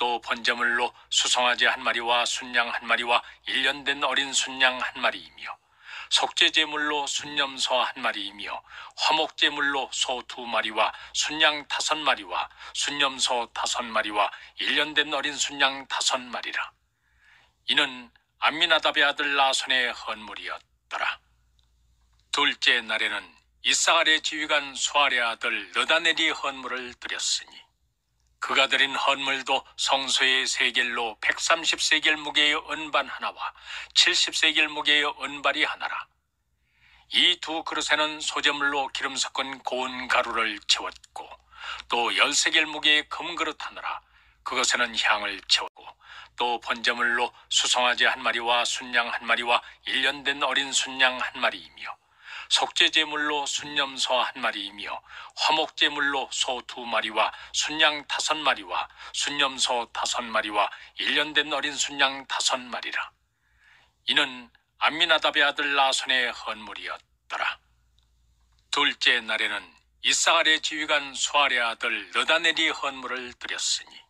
또 번제물로 수송아지 한 마리와 순양 한 마리와 1년 된 어린 순양 한 마리이며 속죄제물로 순염소 한 마리이며 화목제물로 소 2마리와 순양 5마리와 순염소 5마리와 1년 된 어린 순양 5마리라. 이는 암미나답의 아들 나손의 헌물이었더라. 둘째 날에는 이사갈의 지휘관 수알의 아들 느다넬이 헌물을 드렸으니 그가 드린 헌물도 성소의 세겔로 130세겔 무게의 은반 하나와 70세겔 무게의 은발이 하나라. 이 두 그릇에는 소재물로 기름 섞은 고운 가루를 채웠고 또 10세겔 무게의 금그릇 하나라. 그것에는 향을 채웠고 또 번제물로 수송아지 한 마리와 순양 한 마리와 1년 된 어린 순양 한 마리이며 속죄제물로 순염소 한 마리이며 화목제물로 소 2마리와 순양 5마리와 순염소 5마리와 1년 된 어린 순양 5마리라. 이는 암미나답의 아들 나손의 헌물이었더라. 둘째 날에는 이사갈의 지휘관 수알의 아들 느다넬이 헌물을 드렸으니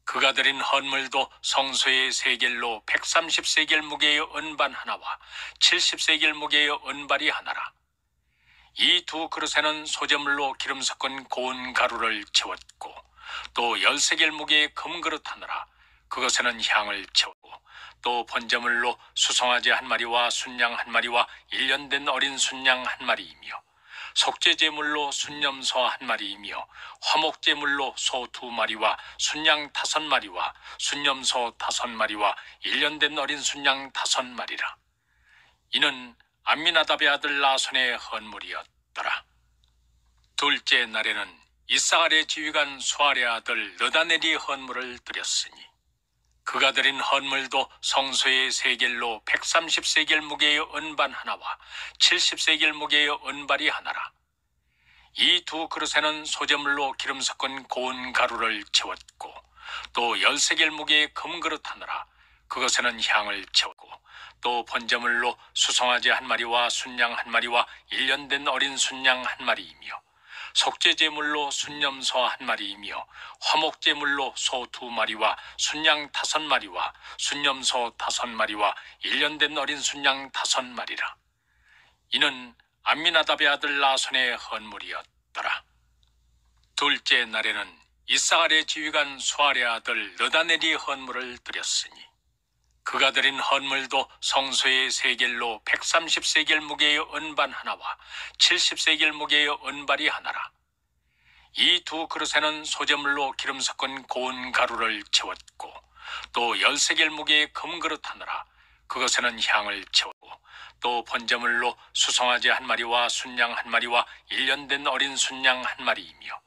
그가 드린 헌물도 성소의 세겔로 130세겔 무게의 은반 하나와 70세겔 무게의 은발이 하나라. 이 두 그릇에는 소재물로 기름 섞은 고운 가루를 채웠고 또 10세겔 무게의 금그릇 하나라. 그것에는 향을 채웠고 또 번제물로 수송아지 한 마리와 순양 한 마리와 1년 된 어린 순양 한 마리이며 속죄제물로 순염소 한 마리이며 화목제물로 소 2마리와 순양 5마리와 순염소 5마리와 1년 된 어린 순양 5마리라. 이는 암미나답의 아들 나손의 헌물이었더라. 둘째 날에는 이사갈의 지휘관 수알의 아들 느다넬이 헌물을 드렸으니 그가 드린 헌물도 성소의 세겔로 130세겔 무게의 은반 하나와 70세겔 무게의 은발이 하나라. 이 두 그릇에는 소재물로 기름 섞은 고운 가루를 채웠고 또 10세겔 무게의 금그릇 하나라. 그것에는 향을 채웠고 또 번제물로 수송아지 한 마리와 순양 한 마리와 1년 된 어린 순양 한 마리이며 속죄제물로 순염소 한 마리이며 화목제물로 소 2마리와 순양 5마리와 순염소 5마리와 1년 된 어린 순양 5마리라. 이는 암미나답의 아들 나손의 헌물이었더라. 둘째 날에는 이사갈의 지휘관 수알의 아들 느다넬이 헌물을 드렸으니 그가 드린 헌물도 성소의 세겔로 130세겔 무게의 은반 하나와 70세겔 무게의 은발이 하나라. 이 두 그릇에는 소재물로 기름 섞은 고운 가루를 채웠고 또 10세겔 무게의 금그릇 하나라. 그것에는 향을 채웠고 또 번제물로 수송아지 한 마리와 순양 한 마리와 1년 된 어린 순양 한 마리이며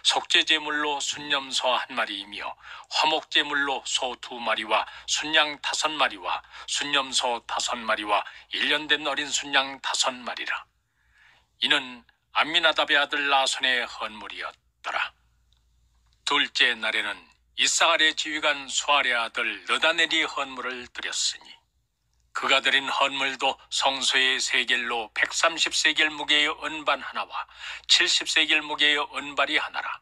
속죄제물로 순염소 한 마리이며 화목제물로 소 2마리와 순양 5마리와 순염소 5마리와 1년 된 어린 순양 5마리라. 이는 암미나답의 아들 나손의 헌물이었더라. 둘째 날에는 이사갈의 지휘관 수알의 아들 느다넬이 헌물을 드렸으니 그가 드린 헌물도 성소의 세겔로 130세겔 무게의 은반 하나와 70세겔 무게의 은발이 하나라.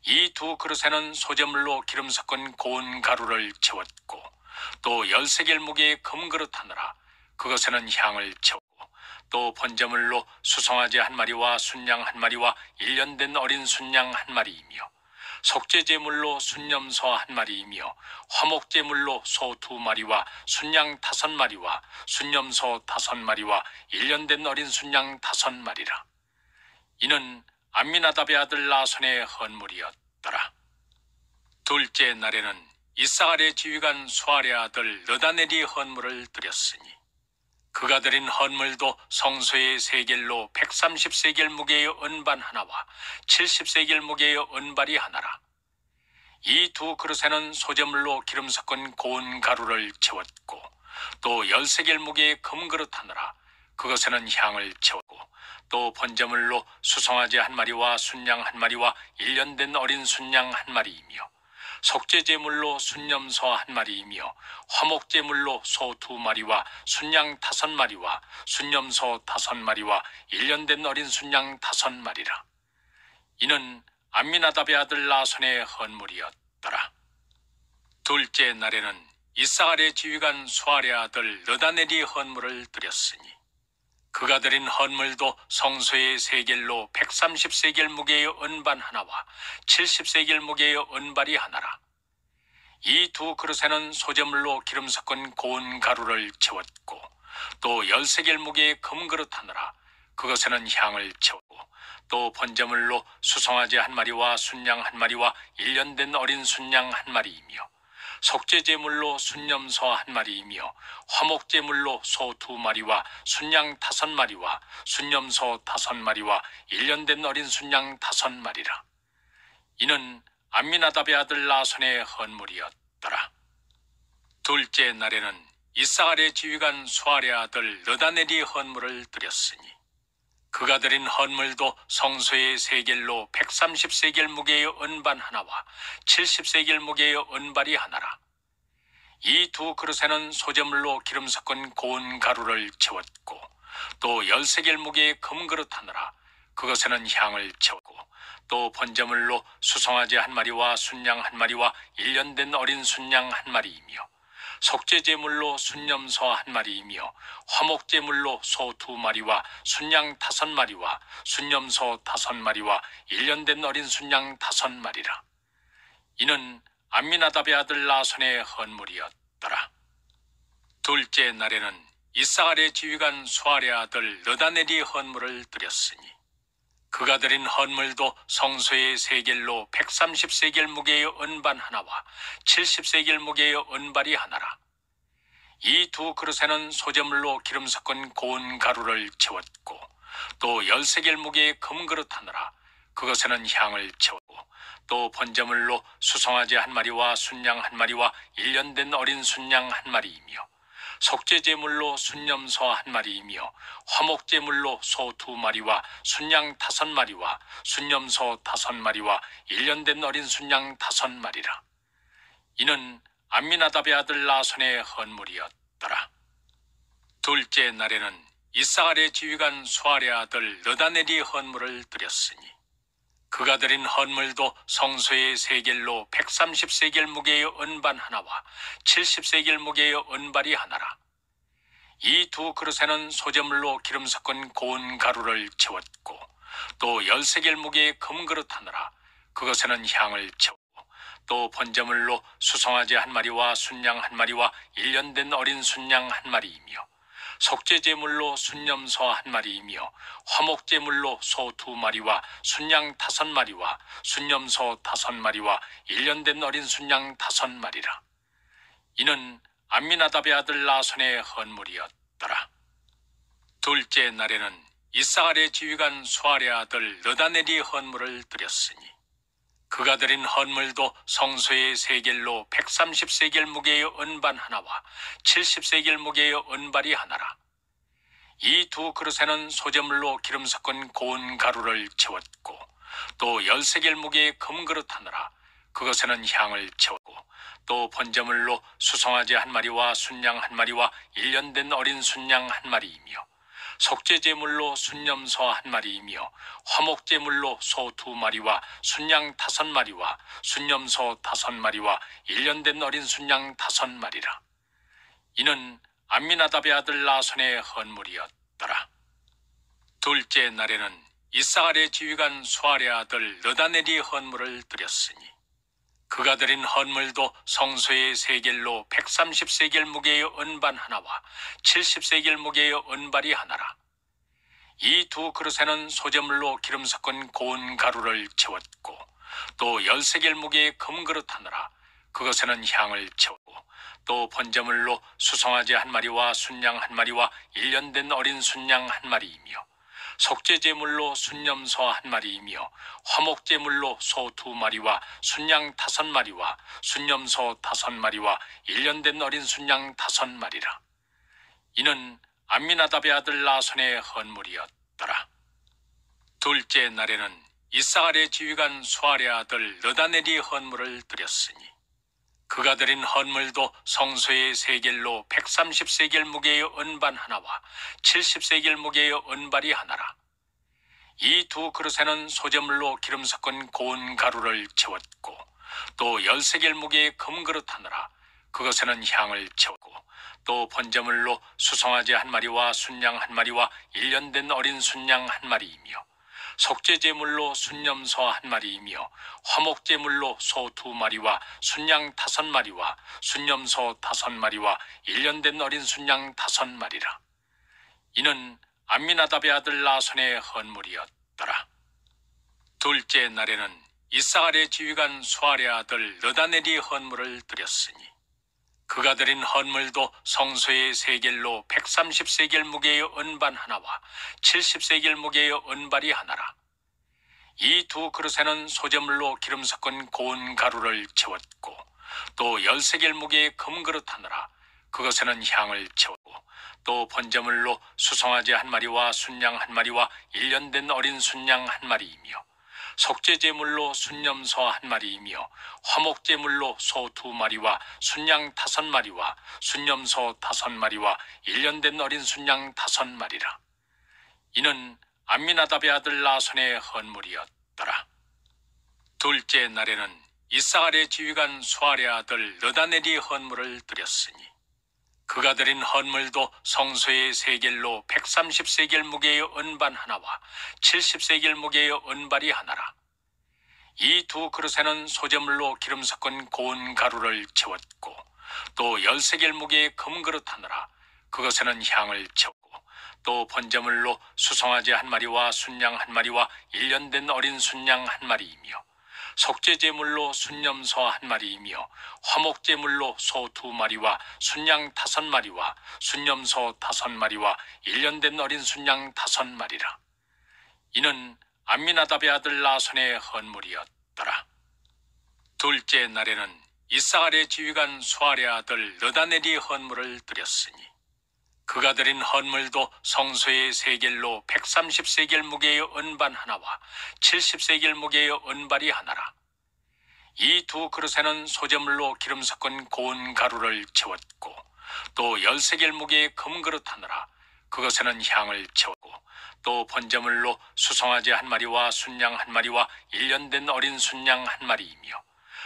이 두 그릇에는 소재물로 기름 섞은 고운 가루를 채웠고 또 10세겔 무게의 금그릇 하나라. 그것에는 향을 채웠고 또 번제물로 수송아지 한 마리와 순양 한 마리와 1년 된 어린 순양 한 마리이며 속죄제물로 순염소 한 마리이며 화목제물로 소 2마리와 순양 5마리와 순염소 5마리와 1년 된 어린 순양 5마리라. 이는 암미나답의 아들 나손의 헌물이었더라. 둘째 날에는 이사갈의 지휘관 수알의 아들 느다넬이 헌물을 드렸으니 그가 드린 헌물도 성소의 세겔로 130세겔 무게의 은반 하나와 70세겔 무게의 은발이 하나라. 이 두 그릇에는 소재물로 기름 섞은 고운 가루를 채웠고 또 10세겔 무게의 금그릇 하나라. 그것에는 향을 채웠고 또 번제물로 수송아지 한 마리와 순양 한 마리와 1년 된 어린 순양 한 마리이며 속죄제물로 순염소 한 마리이며 화목제물로 소 2마리와 순양 5마리와 순염소 5마리와 1년 된 어린 순양 5마리라. 이는 암미나답의 아들 나손의 헌물이었더라. 둘째 날에는 이스라엘의 지휘관 수알의 아들 느다넬이 헌물을 드렸으니 그가 드린 헌물도 성소의 세겔로 130세겔 무게의 은반 하나와 70세겔 무게의 은발이 하나라. 이 두 그릇에는 소재물로 기름 섞은 고운 가루를 채웠고 또 10세겔 무게의 금그릇 하나라. 그것에는 향을 채우고 또 번제물로 수송아지 한 마리와 순양 한 마리와 1년 된 어린 순양 한 마리이며 속죄제물로 순염소 한 마리이며 화목제물로 소 2마리와 순양 5마리와 순염소 5마리와 1년 된 어린 순양 5마리라. 이는 암미나답의 아들 나손의 헌물이었더라. 둘째 날에는 이스라엘의 지휘관 수알의 아들 느다넬이 헌물을 드렸으니 그가 드린 헌물도 성소의 세겔로 130세겔 무게의 은반 하나와 70세겔 무게의 은발이 하나라. 이 두 그릇에는 소재물로 기름 섞은 고운 가루를 채웠고 또 10세겔 무게의 금그릇 하나라. 그것에는 향을 채우고 또 번제물로 수송아지 한 마리와 순양 한 마리와 1년 된 어린 순양 한 마리이며 속죄제물로 순염소 한 마리이며 화목제물로 소 2마리와 순양 5마리와 순염소 5마리와 1년 된 어린 순양 5마리라. 이는 암미나답의 아들 나손의 헌물이었더라. 둘째 날에는 이스라엘의 지휘관 수알의 아들 느다넬이 헌물을 드렸으니 그가 드린 헌물도 성소의 세겔로 130세겔 무게의 은반 하나와 70세겔 무게의 은발이 하나라. 이 두 그릇에는 소재물로 기름 섞은 고운 가루를 채웠고 또 10세겔 무게의 금그릇 하나라. 그것에는 향을 채우고 또 번제물로 수송아지 한 마리와 순양 한 마리와 1년 된 어린 순양 한 마리이며 속죄제물로 순염소 한 마리이며 화목제물로 소 2마리와 순양 5마리와 순염소 5마리와 1년 된 어린 순양 5마리라. 이는 암미나답의 아들 나손의 헌물이었더라. 둘째 날에는 이스라엘의 지휘관 수알의 아들 느다넬이 헌물을 드렸으니 그가 드린 헌물도 성소의 세겔로 130세겔 무게의 은반 하나와 70세겔 무게의 은발이 하나라. 이 두 그릇에는 소재물로 기름 섞은 고운 가루를 채웠고 또 10세겔 무게의 금그릇 하나라. 그것에는 향을 채우고 또 번제물로 수송아지 한 마리와 순양 한 마리와 1년 된 어린 순양 한 마리이며 속죄제물로 순염소 한 마리이며 화목제물로 소 2마리와 순양 5마리와 순염소 5마리와 1년 된 어린 순양 5마리라. 이는 암미나답의 아들 나손의 헌물이었더라. 둘째 날에는 이스라엘의 지휘관 수알의 아들 느다넬이 헌물을 드렸으니 그가 드린 헌물도 성소의 세겔로 130세겔 무게의 은반 하나와 70세겔 무게의 은발이 하나라. 이 두 그릇에는 소재물로 기름 섞은 고운 가루를 채웠고 또 10세겔 무게의 금그릇 하나라. 그것에는 향을 채우고 또 번제물로 수송아지 한 마리와 순양 한 마리와 1년 된 어린 순양 한 마리이며 속죄제물로 순염소 한 마리이며 화목제물로 소 2마리와 순양 5마리와 순염소 5마리와 1년 된 어린 순양 5마리라. 이는 암미나답의 아들 나손의 헌물이었더라. 둘째 날에는 이스라엘의 지휘관 수알의 아들 느다넬이 헌물을 드렸으니 그가 드린 헌물도 성소의 세겔로 130세겔 무게의 은반 하나와 70세겔 무게의 은발이 하나라. 이 두 그릇에는 소재물로 기름 섞은 고운 가루를 채웠고 또 10세겔 무게의 금그릇 하나라. 그것에는 향을 채우고 또 번제물로 수송아지 한 마리와 순양 한 마리와 1년 된 어린 순양 한 마리이며 속죄제물로 순염소 한 마리이며 화목제물로 소 2마리와 순양 5마리와 순염소 5마리와 1년 된 어린 순양 5마리라. 이는 암미나답의 아들 나손의 헌물이었더라. 둘째 날에는 이스라엘의 지휘관 수알의 아들 느다넬이 헌물을 드렸으니 그가 드린 헌물도 성소의 세겔로 130세겔 무게의 은반 하나와 70세겔 무게의 은발이 하나라. 이 두 그릇에는 소재물로 기름 섞은 고운 가루를 채웠고 또 13개를 무게의 금그릇 하나라. 그것에는 향을 채우고 또 번제물로 수송아지 한 마리와 순양 한 마리와 1년 된 어린 순양 한 마리이며 속죄제물로 순염소 한 마리이며 화목제물로 소 2마리와 순양 5마리와 순염소 5마리와 1년 된 어린 순양 5마리라. 이는 암미나답의 아들 나손의 헌물이었더라. 둘째 날에는 이사갈의 지휘관 수알의 아들 느다넬이 헌물을 드렸으니 그가 드린 헌물도 성소의 세겔로 130세겔 무게의 은반 하나와 70세겔 무게의 은발이 하나라. 이 두 그릇에는 소재물로 기름 섞은 고운 가루를 채웠고 또 13개를 무게의 금그릇 하나라. 그것에는 향을 채우고 또 번제물로 수송아지 한 마리와 순양 한 마리와 1년 된 어린 순양 한 마리이며 속죄제물로 순염소 한 마리이며 화목제물로 소 2마리와 순양 5마리와 순염소 5마리와 1년 된 어린 순양 5마리라. 이는 암미나답의 아들 나손의 헌물이었더라. 둘째 날에는 이사갈의 지휘관 수알의 아들 느다넬이 헌물을 드렸으니 그가 드린 헌물도 성소의 세겔로 130세겔 무게의 은반 하나와 70세겔 무게의 은발이 하나라. 이 두 그릇에는 소재물로 기름 섞은 고운 가루를 채웠고 또 13개를 무게의 금그릇 하나라. 그것에는 향을 채우고 또 번제물로 수송아지 한 마리와 순양 한 마리와 1년 된 어린 순양 한 마리이며 속죄제물로 순염소 한 마리이며 화목제물로 소 2마리와 순양 5마리와 순염소 5마리와 1년 된 어린 순양 5마리라. 이는 암미나답의 아들 나손의 헌물이었더라. 둘째 날에는 이사갈의 지휘관 수알의 아들 느다넬이 헌물을 드렸으니 그가 드린 헌물도 성소의 세겔로 130세겔 무게의 은반 하나와 70세겔 무게의 은발이 하나라. 이 두 그릇에는 소재물로 기름 섞은 고운 가루를 채웠고 또 13개를 무게의 금그릇 하나라. 그것에는 향을 채우고 또 번제물로 수송아지 한 마리와 순양 한 마리와 1년 된 어린 순양 한 마리이며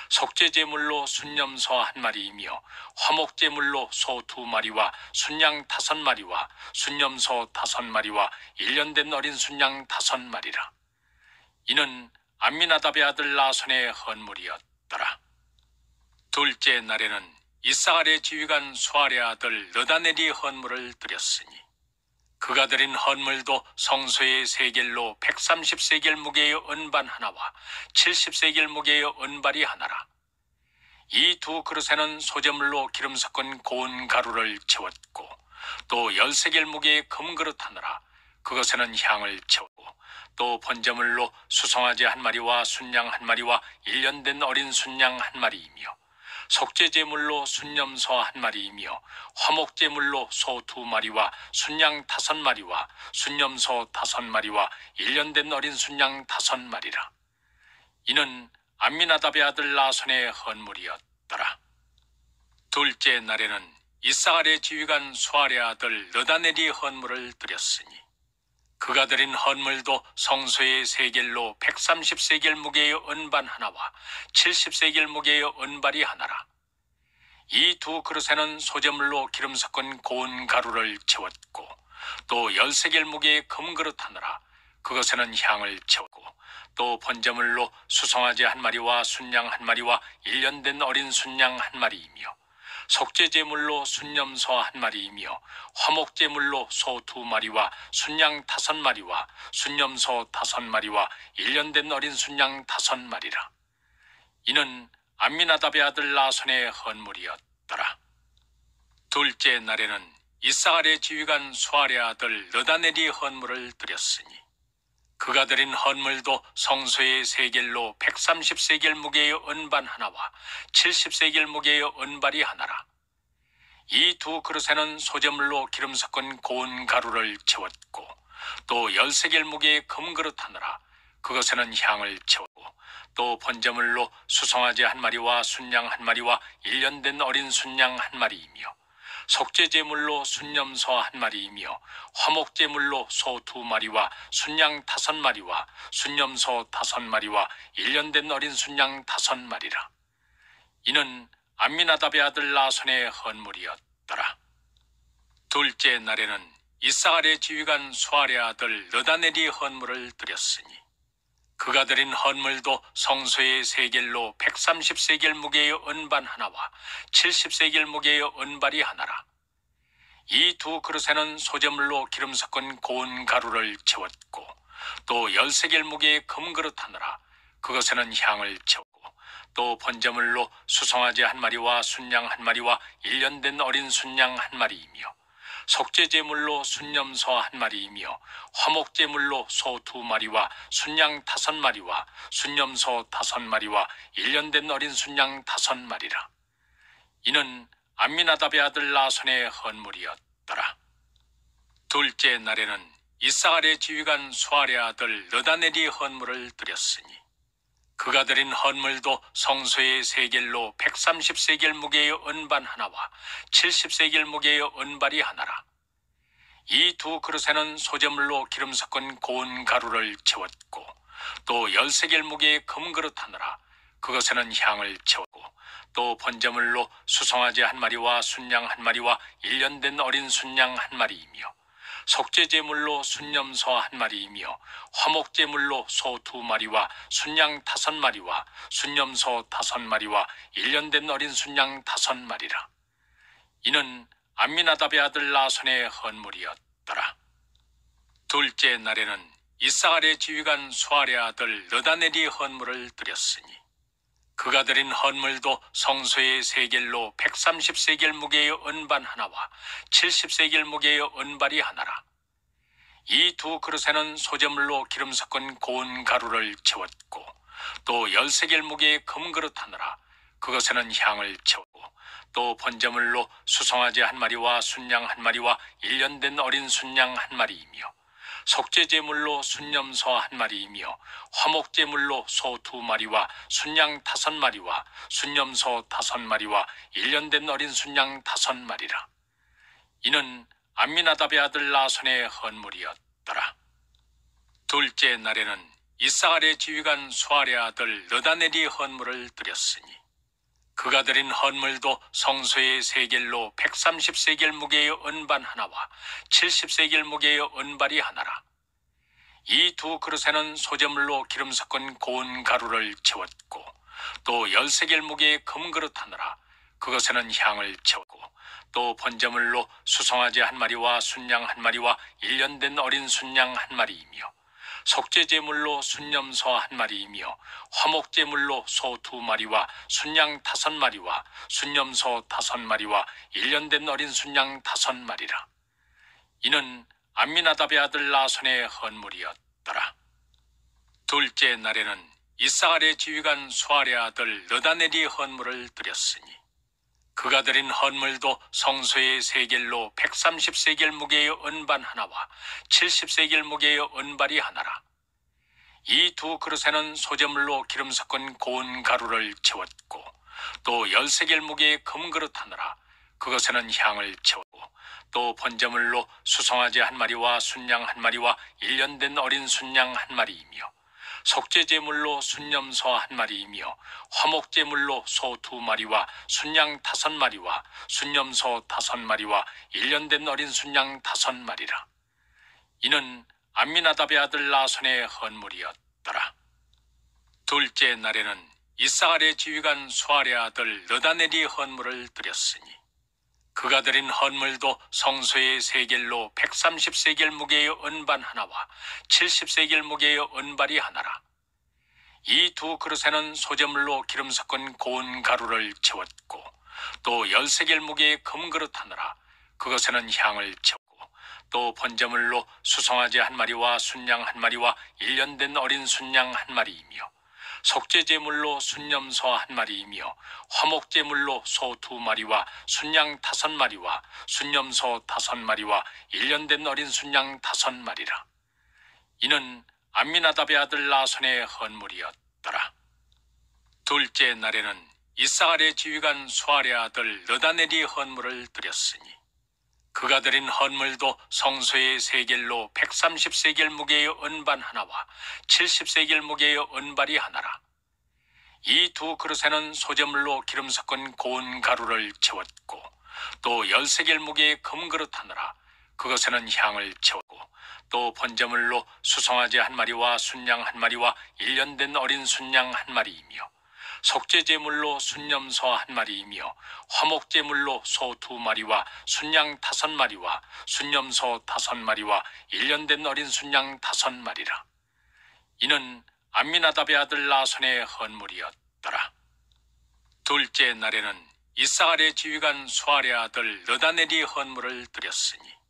속죄제물로 순염소 한 마리이며 화목제물로 소 2마리와 순양 5마리와 순염소 5마리와 1년 된 어린 순양 5마리라. 이는 암미나답의 아들 나손의 헌물이었더라. 둘째 날에는 이사갈의 지휘관 수알의 아들 느다넬이 헌물을 드렸으니 그가 드린 헌물도 성소의 세겔로 130세겔 무게의 은반 하나와 70세겔 무게의 은발이 하나라. 이 두 그릇에는 소재물로 기름 섞은 고운 가루를 채웠고 또 13개를 무게의 금그릇 하나라. 그것에는 향을 채우고 또 번제물로 수송아지 한 마리와 순양 한 마리와 1년 된 어린 순양 한 마리이며 속죄제물로 순염소 한 마리이며 화목제물로 소 2마리와 순양 5마리와 순염소 5마리와 1년 된 어린 순양 5마리라. 이는 암미나답의 아들 나손의 헌물이었더라. 둘째 날에는 이사갈의 지휘관 수알의 아들 느다넬이 헌물을 드렸으니 그가 드린 헌물도 성소의 세겔로 130세겔 무게의 은반 하나와 70세겔 무게의 은발이 하나라. 이 두 그릇에는 소재물로 기름 섞은 고운 가루를 채웠고 또 13개를 무게의 금그릇 하나라. 그것에는 향을 채우고 또 번제물로 수송아지 한 마리와 순양 한 마리와 1년 된 어린 순양 한 마리이며 속죄제물로 순염소 한 마리이며 화목제물로 소 2마리와 순양 5마리와 순염소 5마리와 1년 된 어린 순양 5마리라. 이는 암미나답의 아들 나손의 헌물이었더라. 둘째 날에는 이사갈의 지휘관 수알의 아들 느다넬이 헌물을 드렸으니 그가 드린 헌물도 성소의 세겔로 130세겔 무게의 은반 하나와 70세겔 무게의 은발이 하나라. 이 두 그릇에는 소재물로 기름 섞은 고운 가루를 채웠고 또 13개를 무게의 금그릇 하나라. 그것에는 향을 채우고 또 번제물로 수송아지 한 마리와 순양 한 마리와 1년 된 어린 순양 한 마리이며 속죄제물로 순염소 한 마리이며 화목제물로 소 2마리와 순양 5마리와 순염소 5마리와 1년 된 어린 순양 5마리라. 이는 암미나답의 아들 나손의 헌물이었더라. 둘째 날에는 이사갈의 지휘관 수알의 아들 느다넬이 헌물을 드렸으니 그가 드린 헌물도 성소의 세겔로 130세겔 무게의 은반 하나와 70세겔 무게의 은발이 하나라. 이 두 그릇에는 소재물로 기름 섞은 고운 가루를 채웠고 또 10세겔 무게의 금그릇 하나라. 그것에는 향을 채웠고 또 번제물로 수송아지 한 마리와 순양 한 마리와 1년 된 어린 순양 한 마리이며 속죄제물로 순염소 한 마리이며 화목제물로 소 2마리와 순양 5마리와 순염소 5마리와 1년 된 어린 순양 5마리라. 이는 암미나답의 아들 나손의 헌물이었더라. 둘째 날에는 이사갈의 지휘관 수알의 아들 느다넬이 헌물을 드렸으니 그가 드린 헌물도 성소의 세겔로 130세겔 무게의 은반 하나와 70세겔 무게의 은발이 하나라. 이 두 그릇에는 소재물로 기름 섞은 고운 가루를 채웠고 또 10세겔 무게의 금그릇 하나라. 그것에는 향을 채웠고 또 번제물로 수송아지 한 마리와 순양 한 마리와 1년 된 어린 순양 한 마리이며 속죄제물로 순염소 한 마리이며 화목제물로 소 2마리와 순양 5마리와 순염소 5마리와 1년 된 어린 순양 5마리라. 이는 암미나답의 아들 나손의 헌물이었더라. 둘째 날에는 이사갈의 지휘관 수알의 아들 느다넬이 헌물을 드렸으니 그가 드린 헌물도 성소의 세겔로 130세겔 무게의 은반 하나와 70세겔 무게의 은발이 하나라. 이 두 그릇에는 소재물로 기름 섞은 고운 가루를 채웠고 또 10세겔 무게의 금그릇 하나라. 그것에는 향을 채웠고 또 번제물로 수송아지 한 마리와 순양 한 마리와 1년 된 어린 순양 한 마리이며 속죄제물로 순염소 한 마리이며 화목제물로 소 2마리와 순양 5마리와 순염소 5마리와 1년 된 어린 순양 5마리라. 이는 암미나답의 아들 나손의 헌물이었더라. 둘째 날에는 이사갈의 지휘관 수알의 아들 느다넬이 헌물을 드렸으니 그가 드린 헌물도 성소의 세겔로 130세겔 무게의 은반 하나와 70세겔 무게의 은발이 하나라. 이 두 그릇에는 소재물로 기름 섞은 고운 가루를 채웠고 또 10세겔 무게의 금그릇 하나라. 그것에는 향을 채웠고 또 번제물로 수송아지 한 마리와 순양 한 마리와 1년 된 어린 순양 한 마리이며 속죄제물로 순염소 한 마리이며 화목제물로 소 2마리와 순양 5마리와 순염소 5마리와 1년 된 어린 순양 5마리라. 이는 암미나답의 아들 나손의 헌물이었더라. 둘째 날에는 이사갈의 지휘관 수알의 아들 느다넬이 헌물을 드렸으니 그가 드린 헌물도 성소의 세겔로 130세겔 무게의 은반 하나와 70세겔 무게의 은발이 하나라. 이 두 그릇에는 소재물로 기름 섞은 고운 가루를 채웠고 또 10세겔 무게의 금그릇 하나라. 그것에는 향을 채웠고 또 번제물로 수송아지 한 마리와 순양 한 마리와 1년 된 어린 순양 한 마리이며 속죄제물로 순염소 한 마리이며 화목제물로 소 2마리와 순양 5마리와 순염소 5마리와 1년 된 어린 순양 5마리라. 이는 암미나답의 아들 나손의 헌물이었더라. 둘째 날에는 이사갈의 지휘관 수알의 아들 느다넬이 헌물을 드렸으니 그가 드린 헌물도 성소의 세겔로 130세겔 무게의 은반 하나와 70세겔 무게의 은발이 하나라. 이 두 그릇에는 소재물로 기름 섞은 고운 가루를 채웠고 또 10세겔 무게의 금그릇 하나라. 그것에는 향을 채웠고 또 번제물로 수송아지 한 마리와 순양 한 마리와 1년 된 어린 순양 한 마리이며 속죄제물로 순염소 한 마리이며 화목제물로 소 2마리와 순양 5마리와 순염소 5마리와 1년 된 어린 순양 5마리라. 이는 암미나답의 아들 나손의 헌물이었더라. 둘째 날에는 이사갈의 지휘관 수알의 아들 느다넬이 헌물을 드렸으니 그가 드린 헌물도 성소의 세겔로 130세겔 무게의 은반 하나와 70세겔 무게의 은발이 하나라. 이 두 그릇에는 소재물로 기름 섞은 고운 가루를 채웠고 또 13개의 무게의 금그릇 하나라 그것에는 향을 채웠고 또 번제물로 수송아지 한 마리와 순양 한 마리와 1년 된 어린 순양 한 마리이며 속죄제물로 순염소 한 마리이며 화목제물로 소 2마리와 순양 5마리와 순염소 5마리와 1년 된 어린 순양 5마리라. 이는 암미나답의 아들 나손의 헌물이었더라. 둘째 날에는 이스라엘의 지휘관 수알의 아들 느다넬이 헌물을 드렸으니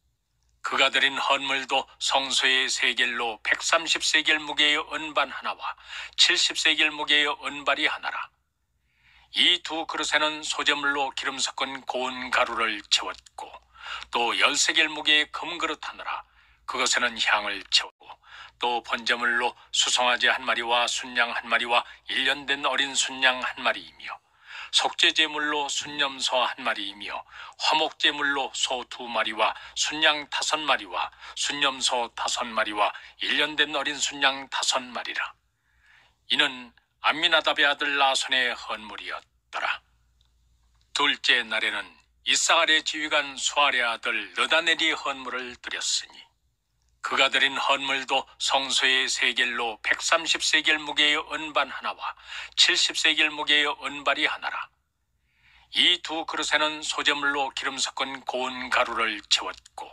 그가 드린 헌물도 성소의 세겔로 130세겔 무게의 은반 하나와 70세겔 무게의 은발이 하나라. 이 두 그릇에는 소재물로 기름 섞은 고운 가루를 채웠고 또 13개의 무게의 금그릇 하나라 그것에는 향을 채웠고 또 번제물로 수송아지 한 마리와 순양 한 마리와 1년 된 어린 순양 한 마리이며 속죄제물로 순염소 한 마리이며 화목제물로 소 2마리와 순양 5마리와 순염소 5마리와 1년 된 어린 순양 5마리라. 이는 암미나답의 아들 나손의 헌물이었더라. 둘째 날에는 이스라엘의 지휘관 수알의 아들 느다넬이 헌물을 드렸으니 그가 드린 헌물도 성소의 세겔로 130세겔 무게의 은반 하나와 70세겔 무게의 은발이 하나라. 이 두 그릇에는 소재물로 기름 섞은 고운 가루를 채웠고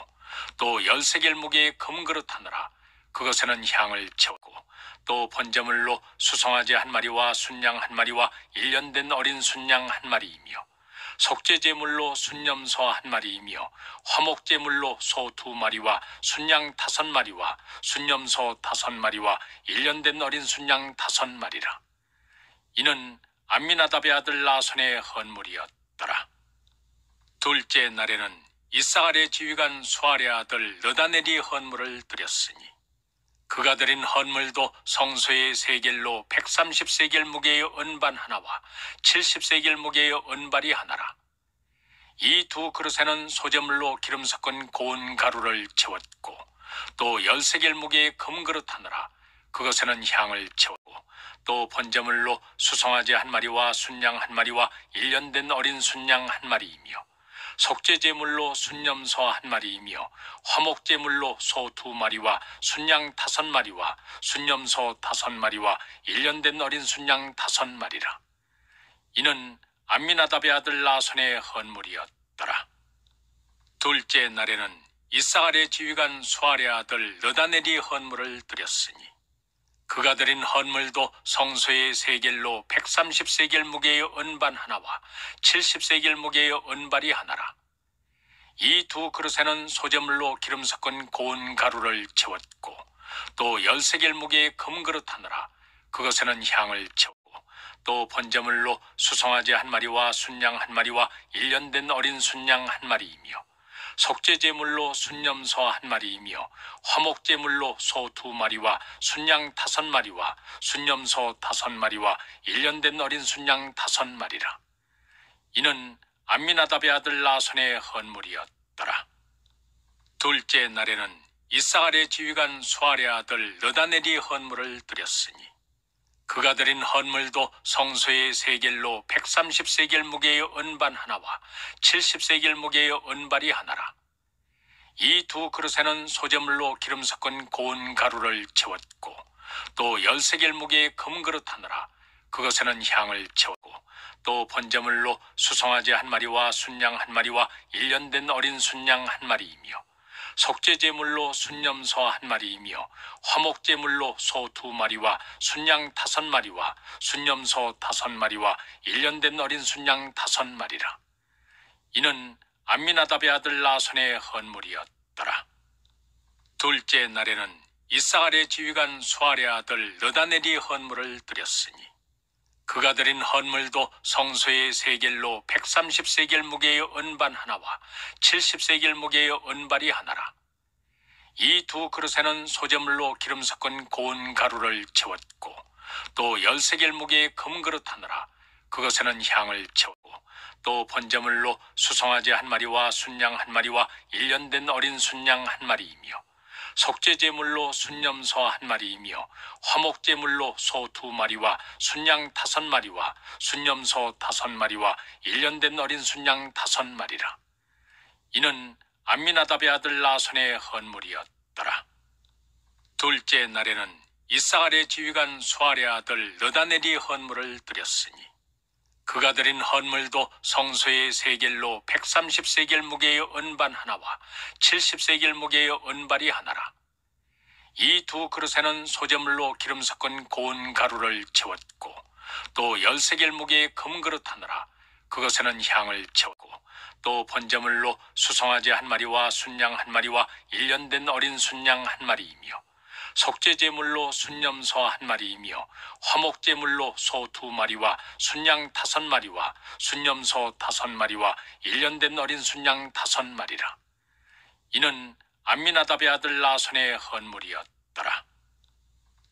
또 13개의 무게의 금그릇 하나라 그것에는 향을 채웠고 또 번제물로 수송아지 한 마리와 순양 한 마리와 1년 된 어린 순양 한 마리이며 속죄제물로 순염소 한 마리이며 화목제물로 소 2마리와 순양 5마리와 순염소 5마리와 1년 된 어린 순양 5마리라. 이는 암미나답의 아들 나손의 헌물이었더라. 둘째 날에는 이스라엘의 지휘관 수알의 아들 느다넬이 헌물을 드렸으니 그가 드린 헌물도 성소의 세겔로 130세겔 무게의 은반 하나와 70세겔 무게의 은발이 하나라. 이 두 그릇에는 소재물로 기름 섞은 고운 가루를 채웠고 또 13개의 무게의 금그릇 하나라 그것에는 향을 채웠고 또 번제물로 수송아지 한 마리와 순양 한 마리와 1년 된 어린 순양 한 마리이며 속죄제물로 순염소 한 마리이며 화목제물로 소 2마리와 순양 5마리와 순염소 5마리와 1년 된 어린 순양 5마리라. 이는 암미나답의 아들 나손의 헌물이었더라. 둘째 날에는 이스라엘의 지휘관 수알의 아들 느다넬이 헌물을 드렸으니 그가 드린 헌물도 성소의 세겔로 130세겔 무게의 은반 하나와 70세겔 무게의 은발이 하나라. 이 두 그릇에는 소재물로 기름 섞은 고운 가루를 채웠고 또 13개의 무게의 금그릇 하나라 그것에는 향을 채웠고 또 번제물로 수송아지 한 마리와 순양 한 마리와 1년 된 어린 순양 한 마리이며 속죄제물로 순염소 한 마리이며 화목제물로 소 2마리와 순양 5마리와 순염소 5마리와 1년 된 어린 순양 5마리라. 이는 암미나답의 아들 나손의 헌물이었더라. 둘째 날에는 이스라엘의 지휘관 수알의 아들 느다넬이 헌물을 드렸으니 그가 드린 헌물도 성소의 세겔로 130세겔 무게의 은반 하나와 70세겔 무게의 은발이 하나라. 이 두 그릇에는 소재물로 기름 섞은 고운 가루를 채웠고 또 13개의 무게의 금그릇 하나라 그것에는 향을 채웠고 또 번제물로 수송아지 한 마리와 순양 한 마리와 1년 된 어린 순양 한 마리이며 속죄제물로 순염소 한 마리이며 화목제물로 소 2마리와 순양 5마리와 순염소 5마리와 1년 된 어린 순양 5마리라. 이는 암미나답의 아들 나손의 헌물이었더라. 둘째 날에는 이스라엘의 지휘관 수알의 아들 느다넬이 헌물을 드렸으니 그가 드린 헌물도 성소의 세겔로 130세겔 무게의 은반 하나와 70세겔 무게의 은발이 하나라. 이 두 그릇에는 소재물로 기름 섞은 고운 가루를 채웠고 또 13개의 무게의 금그릇 하나라 그것에는 향을 채웠고 또 번제물로 수송아지 한 마리와 순양 한 마리와 1년 된 어린 순양 한 마리이며 속죄제물로 순염소 한 마리이며 화목제물로 소 2마리와 순양 5마리와 순염소 5마리와 1년 된 어린 순양 5마리라. 이는 암미나답의 아들 나손의 헌물이었더라. 둘째 날에는 이사갈의 지휘관 수알의 아들 느다넬이 헌물을 드렸으니 그가 드린 헌물도 성소의 세겔로 130세겔 무게의 은반 하나와 70세겔 무게의 은발이 하나라. 이 두 그릇에는 소재물로 기름 섞은 고운 가루를 채웠고 또 10세겔 무게의 금그릇 하나라. 그것에는 향을 채웠고 또 번제물로 수송아지 한 마리와 순양 한 마리와 1년 된 어린 순양 한 마리이며 속죄제물로 순염소 한 마리이며 화목제물로 소 2마리와 순양 5마리와 순염소 5마리와 1년 된 어린 순양 5마리라. 이는 암미나답의 아들 나손의 헌물이었더라.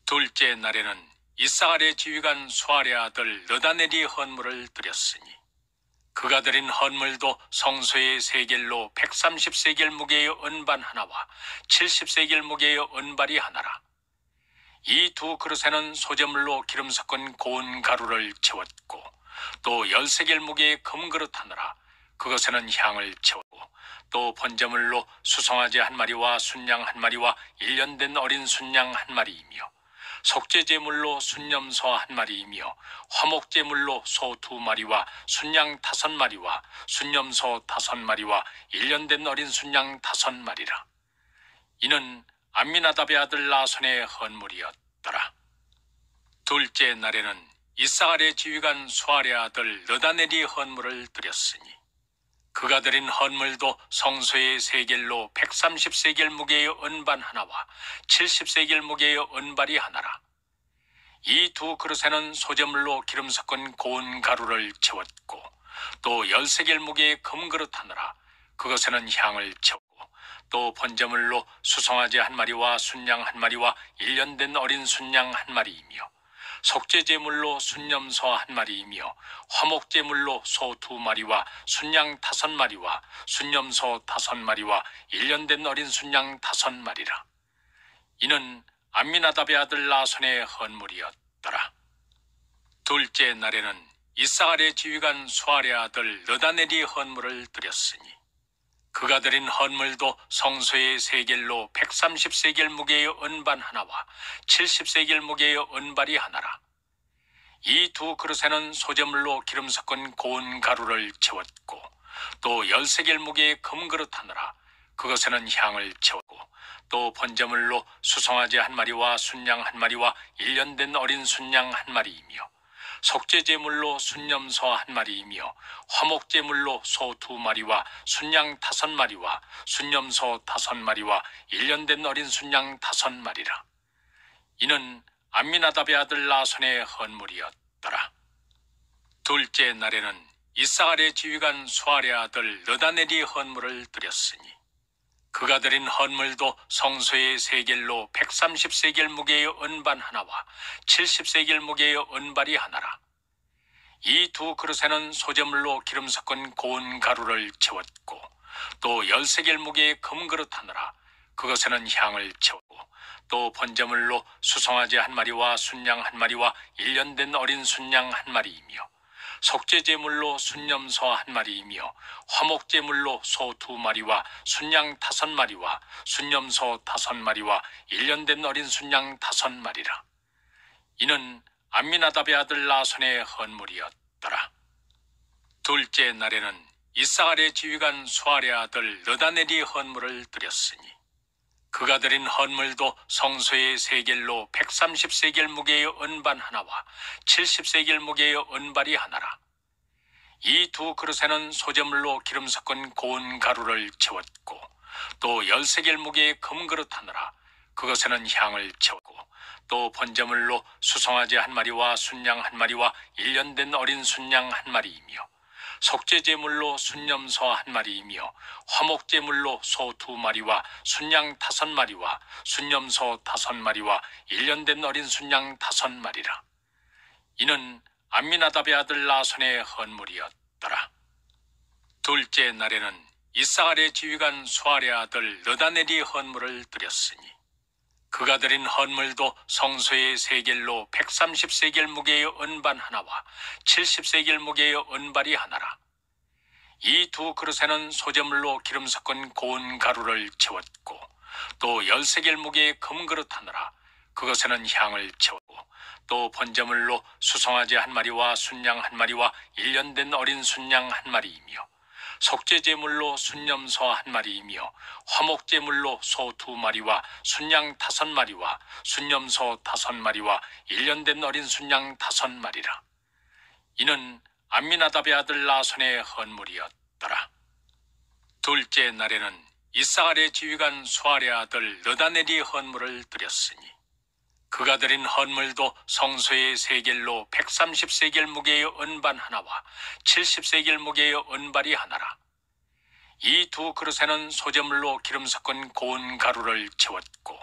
둘째 날에는 이사갈의 지휘관 수알의 아들 느다넬이 헌물을 드렸으니 그가 드린 헌물도 성소의 세겔로 130세겔 무게의 은반 하나와 70세겔 무게의 은발이 하나라. 이 두 그릇에는 소재물로 기름 섞은 고운 가루를 채웠고 또 10세겔 무게의 금그릇 하나라. 그것에는 향을 채웠고 또 번제물로 수송아지 한 마리와 순양 한 마리와 1년 된 어린 순양 한 마리이며 속죄제물로 순염소 한 마리이며 화목제물로 소 2마리와 순양 5마리와 순염소 5마리와 1년 된 어린 순양 5마리라. 이는 암미나답의 아들 나손의 헌물이었더라. 둘째 날에는 이사갈의 지휘관 수알의 아들 느다넬이 헌물을 드렸으니 그가 드린 헌물도 성소의 세겔로 130세겔 무게의 은반 하나와 70세겔 무게의 은발이 하나라. 이 두 그릇에는 소재물로 기름 섞은 고운 가루를 채웠고 또 10세겔 무게의 금그릇 하나라. 그것에는 향을 채웠고 또 번제물로 수송아지 한 마리와 순양 한 마리와 1년 된 어린 순양 한 마리이며 속죄제물로 순염소 한 마리이며 화목제물로 소 2마리와 순양 5마리와 순염소 5마리와 1년 된 어린 순양 5마리라. 이는 암미나답의 아들 나손의 헌물이었더라. 둘째 날에는 이사갈의 지휘관 수알의 아들 느다넬이 헌물을 드렸으니 그가 드린 헌물도 성소의 세겔로 130세겔 무게의 은반 하나와 70세겔 무게의 은발이 하나라. 이 두 그릇에는 소재물로 기름 섞은 고운 가루를 채웠고 또 10세겔 무게의 금그릇 하나라. 그것에는 향을 채웠고 또 번제물로 수송아지 한 마리와 순양 한 마리와 1년 된 어린 순양 한 마리이며 속죄제물로 순염소 한 마리이며 화목제물로 소 2마리와 순양 5마리와 순염소 5마리와 1년 된 어린 순양 5마리라. 이는 암미나답의 아들 나손의 헌물이었더라. 둘째 날에는 이사갈의 지휘관 수알의 아들 느다넬이 헌물을 드렸으니 그가 드린 헌물도 성소의 세겔로 130세겔 무게의 은반 하나와 70세겔 무게의 은발이 하나라. 이 두 그릇에는 소재물로 기름 섞은 고운 가루를 채웠고 또 10세겔 무게의 금그릇 하나라. 그것에는 향을 채웠고 또 번제물로 수송아지 한 마리와 순양 한 마리와 1년 된 어린 순양 한 마리이며 속죄제물로 순염소 한 마리이며 화목제물로 소 2마리와 순양 5마리와 순염소 5마리와 1년 된 어린 순양 5마리라. 이는 암미나답의 아들 나손의 헌물이었더라. 둘째 날에는 이사갈의 지휘관 수알의 아들 느다넬이 헌물을 드렸으니 그가 드린 헌물도 성소의 세겔로 130세겔 무게의 은반 하나와 70세겔 무게의 은발이 하나라. 이 두 그릇에는 소재물로 기름 섞은 고운 가루를 채웠고 또 10세겔 무게의 금그릇 하나라. 그것에는 향을 채웠고 또 번제물로 수송아지 한 마리와 순양 한 마리와 1년 된 어린 순양 한 마리이며 속죄제물로 순염소 한 마리이며 화목제물로 소 2마리와 순양 5마리와 순염소 5마리와 1년 된 어린 순양 5마리라. 이는 암미나답의 아들 나손의 헌물이었더라. 둘째 날에는 이사갈의 지휘관 수알의 아들 느다넬이 헌물을 드렸으니 그가 드린 헌물도 성소의 세겔로 130세겔 무게의 은반 하나와 70세겔 무게의 은발이 하나라. 이 두 그릇에는 소재물로 기름 섞은 고운 가루를 채웠고 또 10세겔 무게의 금그릇 하나라. 그것에는 향을 채웠고 또 번제물로 수송아지 한 마리와 순양 한 마리와 1년 된 어린 순양 한 마리이며 속죄제물로 순염소 한 마리이며 화목제물로 소 2마리와 순양 5마리와 순염소 5마리와 1년 된 어린 순양 5마리라. 이는 암미나답의 아들 나손의 헌물이었더라. 둘째 날에는 이스라엘의 지휘관 수알의 아들 느다넬이 헌물을 드렸으니 그가 드린 헌물도 성소의 세겔로 130세겔 무게의 은반 하나와 70세겔 무게의 은발이 하나라. 이 두 그릇에는 소재물로 기름 섞은 고운 가루를 채웠고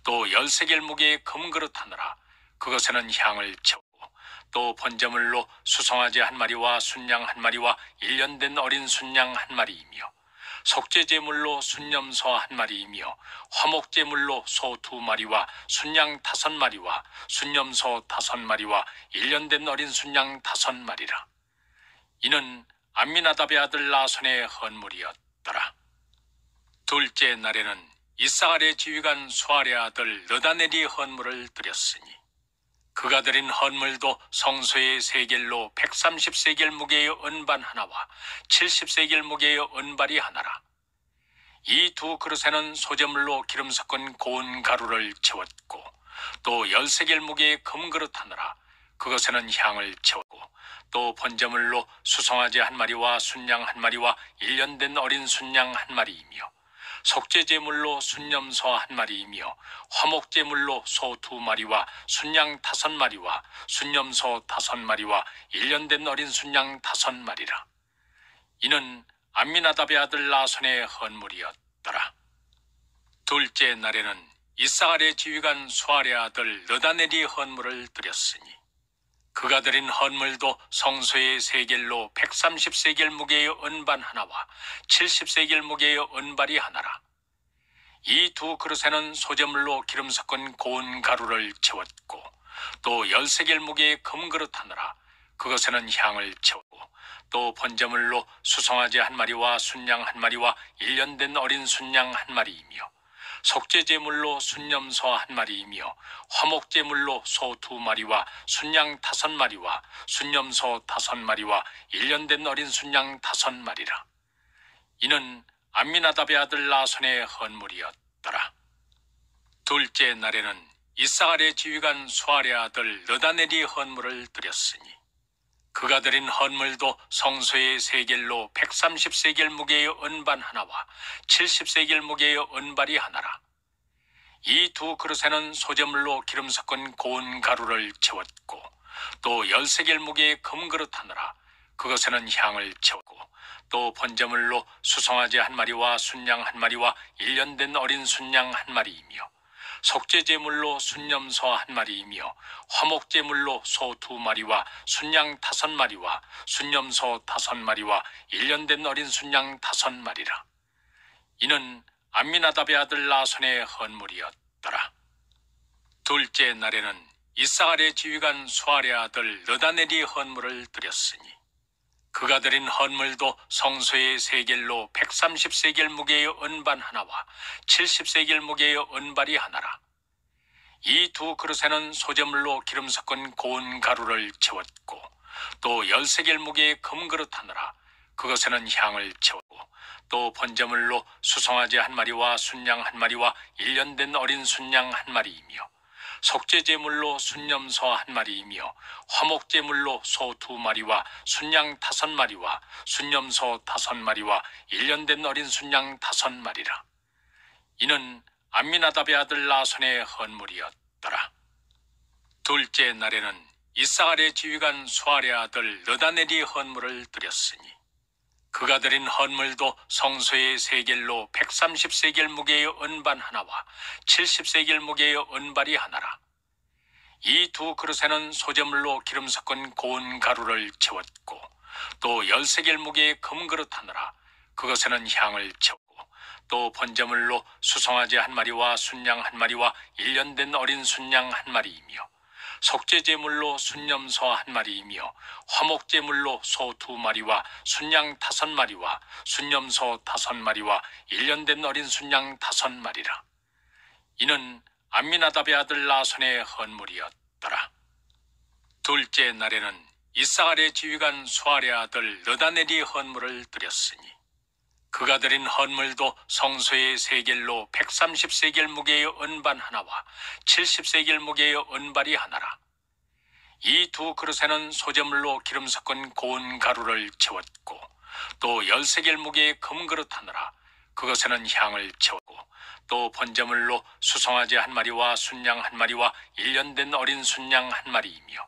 또 10세겔 무게의 금그릇 하나라. 그것에는 향을 채웠고 또 번제물로 수송아지 한 마리와 순양 한 마리와 1년 된 어린 순양 한 마리이며 속죄제물로 순염소 한 마리이며 화목제물로 소 2마리와 순양 5마리와 순염소 5마리와 1년 된 어린 순양 5마리라. 이는 암미나답의 아들 나손의 헌물이었더라. 둘째 날에는 이스라엘의 지휘관 수알의 아들 느다넬이 헌물을 드렸으니 그가 드린 헌물도 성소의 세겔로 130세겔 무게의 은반 하나와 70세겔 무게의 은발이 하나라. 이 두 그릇에는 소재물로 기름 섞은 고운 가루를 채웠고 또 10세겔 무게의 금그릇 하나라. 그것에는 향을 채웠고 또 번제물로 수송아지 한 마리와 순양 한 마리와 1년 된 어린 순양 한 마리이며 속죄제물로 순염소 한 마리이며 화목제물로 소 2마리와 순양 5마리와 순염소 5마리와 1년 된 어린 순양 5마리라. 이는 암미나답의 아들 나손의 헌물이었더라. 둘째 날에는 이스라엘의 지휘관 수알의 아들 느다넬이 헌물을 드렸으니 그가 드린 헌물도 성소의 세겔로 130세겔 무게의 은반 하나와 70세겔 무게의 은발이 하나라. 이 두 그릇에는 소재물로 기름 섞은 고운 가루를 채웠고 또 10세겔 무게의 금그릇 하나라. 그것에는 향을 채웠고 또 번제물로 수송아지 한 마리와 순양 한 마리와 1년 된 어린 순양 한 마리이며 속죄제물로 순염소 한 마리이며 화목제물로 소 2마리와 순양 5마리와 순염소 5마리와 1년 된 어린 순양 5마리라. 이는 암미나답의 아들 나손의 헌물이었더라. 둘째 날에는 이스라엘의 지휘관 수알의 아들 느다넬이 헌물을 드렸으니 그가 드린 헌물도 성소의 세겔로 130세겔 무게의 은반 하나와 70세겔 무게의 은발이 하나라. 이 두 그릇에는 소재물로 기름 섞은 고운 가루를 채웠고 또 10세겔 무게의 금그릇 하나라. 그것에는 향을 채웠고 또 번제물로 수송아지 한 마리와 순양 한 마리와 1년 된 어린 순양 한 마리이며 속죄제물로 순염소 한 마리이며 화목제물로 소 2마리와 순양 5마리와 순염소 5마리와 1년 된 어린 순양 5마리라. 이는 암미나답의 아들 나손의 헌물이었더라. 둘째 날에는 이스라엘의 지휘관 수알의 아들 느다넬이 헌물을 드렸으니 그가 드린 헌물도 성소의 세겔로 130세겔 무게의 은반 하나와 70세겔 무게의 은발이 하나라. 이 두 그릇에는 소재물로 기름 섞은 고운 가루를 채웠고 또 10세겔 무게의 금그릇 하나라. 그것에는 향을 채웠고 또 번제물로 수송아지 한 마리와 순양 한 마리와 1년 된 어린 순양 한 마리이며 속죄제물로 순염소 한 마리이며 화목제물로 소 2마리와 순양 5마리와 순염소 5마리와 1년 된 어린 순양 5마리라. 이는 암미나답의 아들 나손의 헌물이었더라. 둘째 날에는 이스라엘의 지휘관 수알의 아들 느다넬이 헌물을 드렸으니 그가 드린 헌물도 성소의 세겔로 130세겔 무게의 은반 하나와 70세겔 무게의 은발이 하나라. 이 두 그릇에는 소재물로 기름 섞은 고운 가루를 채웠고 또 10세겔 무게의 금그릇 하나라. 그것에는 향을 채웠고 또 번제물로 수송아지 한 마리와 순양 한 마리와 1년 된 어린 순양 한 마리이며 속죄제물로 순염소 한 마리이며 화목제물로 소 2마리와 순양 5마리와 순염소 5마리와 1년 된 어린 순양 5마리라. 이는 암미나답의 아들 나손의 헌물이었더라. 둘째 날에는 이사갈의 지휘관 수알의 아들 느다넬이 헌물을 드렸으니 그가 드린 헌물도 성소의 세겔로 130세겔 무게의 은반 하나와 70세겔 무게의 은발이 하나라. 이 두 그릇에는 소재물로 기름 섞은 고운 가루를 채웠고 또 10세겔 무게의 금그릇 하나라. 그것에는 향을 채웠고 또 번제물로 수송아지 한 마리와 순양 한 마리와 1년 된 어린 순양 한 마리이며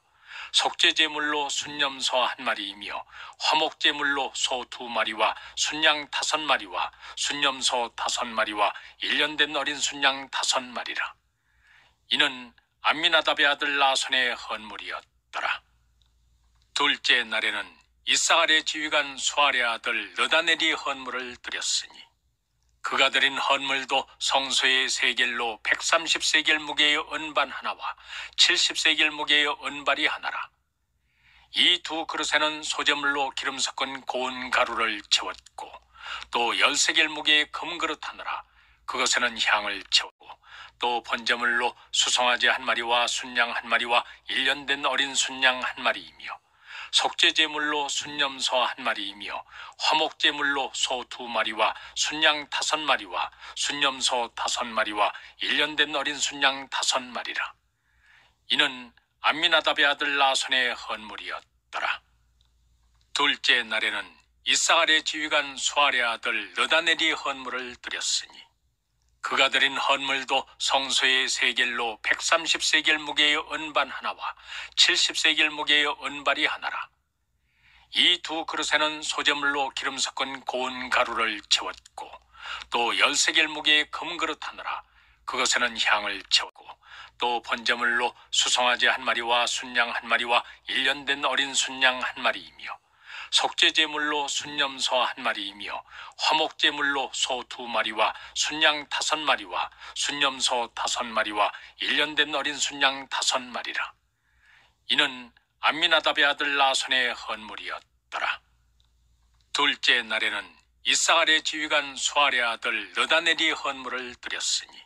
속죄제물로 순염소 한 마리이며 화목제물로 소 2마리와 순양 5마리와 순염소 5마리와 1년 된 어린 순양 5마리라. 이는 암미나답의 아들 나손의 헌물이었더라. 둘째 날에는 이사갈의 지휘관 수알의 아들 느다넬이 헌물을 드렸으니 그가 드린 헌물도 성소의 세겔로 130세겔 무게의 은반 하나와 70세겔 무게의 은발이 하나라. 이 두 그릇에는 소재물로 기름 섞은 고운 가루를 채웠고 또 10세겔 무게의 금그릇 하나라. 그것에는 향을 채웠고 또 번제물로 수송아지 한 마리와 순양 한 마리와 1년 된 어린 순양 한 마리이며 속죄제물로 순염소 한 마리이며 화목제물로 소 2마리와 순양 5마리와 순염소 5마리와 1년 된 어린 순양 5마리라. 이는 암미나답의 아들 나손의 헌물이었더라. 둘째 날에는 이사갈의 지휘관 수알의 아들 느다넬이 헌물을 드렸으니 그가 드린 헌물도 성소의 세겔로 130세겔 무게의 은반 하나와 70세겔 무게의 은발이 하나라. 이 두 그릇에는 소재물로 기름 섞은 고운 가루를 채웠고 또 10세겔 무게의 금그릇 하나라. 그것에는 향을 채웠고 또 번제물로 수송아지 한 마리와 순양 한 마리와 1년 된 어린 순양 한 마리이며 속죄제물로 순염소 한 마리이며 화목제물로 소 2마리와 순양 5마리와 순염소 5마리와 1년 된 어린 순양 5마리라. 이는 암미나답의 아들 나손의 헌물이었더라. 둘째 날에는 이사갈의 지휘관 수알의 아들 느다넬이 헌물을 드렸으니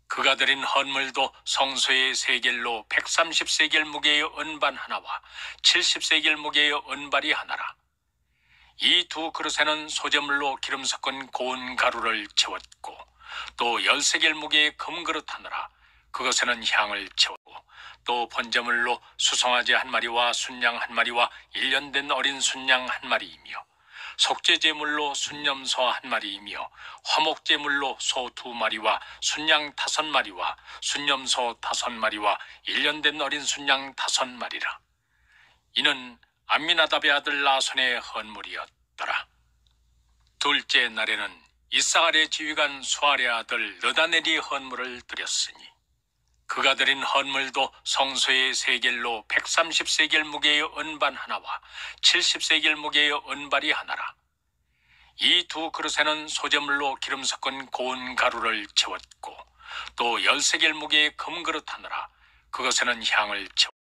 그가 드린 헌물도 성소의 세겔로 130세겔 무게의 은반 하나와 70세겔 무게의 은발이 하나라. 이 두 그릇에는 소재물로 기름 섞은 고운 가루를 채웠고 또 10세겔 무게의 금그릇 하나라. 그것에는 향을 채웠고 또 번제물로 수송아지 한 마리와 순양 한 마리와 1년 된 어린 순양 한 마리이며 속죄제물로 순염소 한 마리이며 화목제물로 소 2마리와 순양 5마리와 순염소 5마리와 1년 된 어린 순양 5마리라. 이는 암미나답의 아들 나손의 헌물이었더라. 둘째 날에는 이사갈의 지휘관 수알의 아들 느다넬이 헌물을 드렸으니 그가 드린 헌물도 성소의 세겔로 130세겔 무게의 은반 하나와 70세겔 무게의 은발이 하나라. 이 두 그릇에는 소재물로 기름 섞은 고운 가루를 채웠고 또 10세겔 무게의 금그릇 하나라. 그것에는 향을 채웠고